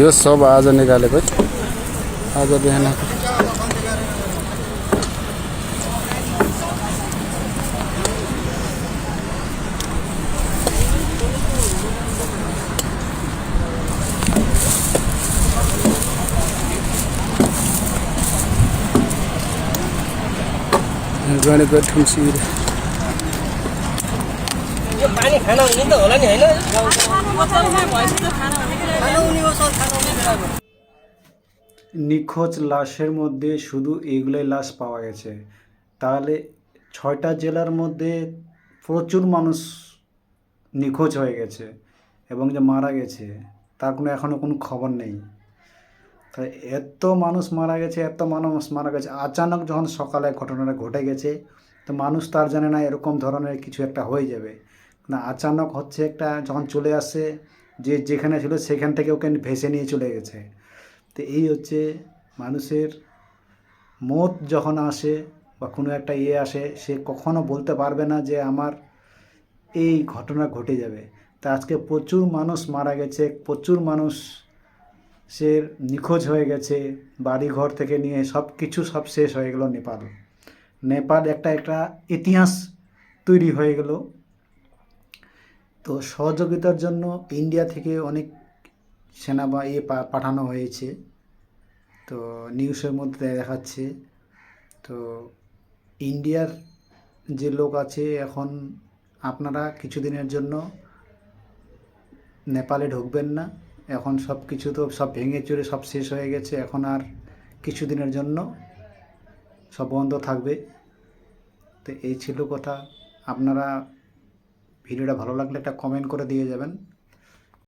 यो सब आज निकालेको आज बिहान गणेको ठुम्सी यो पानी खाना हुने त होला नि हैन নিখোঁজ লাশের মধ্যে শুধু এইগুলোই লাশ পাওয়া গেছে, তাহলে 6টা জেলার মধ্যে প্রচুর মানুষ নিখোঁজ হয়ে গেছে এবং যে মারা গেছে তার এখনও কোনো খবর নেই। তাই এত মানুষ মারা গেছে, এত মানুষ মারা গেছে আচানক যখন সকালে ঘটনাটা ঘটে গেছে, তো মানুষ তার জানে না এরকম ধরনের কিছু একটা হয়ে যাবে না। আচানক হচ্ছে একটা যখন চলে আসে, যে যেখানে ছিল সেখান থেকে ওকে ভেসে নিয়ে চলে গেছে। তো এই হচ্ছে মানুষের মত যখন আসে বা কোনো একটা আসে, সে কখনো বলতে পারবে না যে আমার এই ঘটনা ঘটে যাবে। তা আজকে প্রচুর মানুষ মারা গেছে, প্রচুর মানুষ সে নিখোঁজ হয়ে গেছে, বাড়িঘর থেকে নিয়ে সব কিছু সব শেষ হয়ে গেল। নেপাল একটা ইতিহাস তৈরি হয়ে গেল। তো সহযোগিতার জন্য ইন্ডিয়া থেকে অনেক সেনা বা পাঠানো হয়েছে, তো নিউজের মধ্যে দেখাচ্ছে। তো ইন্ডিয়ার যে লোক আছে, এখন আপনারা কিছুদিনের জন্য নেপালে ঢুকবেন না। এখন সব কিছু তো সব ভেঙে চুরে সব শেষ হয়ে গেছে, এখন আর কিছুদিনের জন্য সব বন্ধ থাকবে। তো এই ছিল কথা। আপনারা ভিডিওটা ভালো লাগলে একটা কমেন্ট করে দিয়ে যাবেন।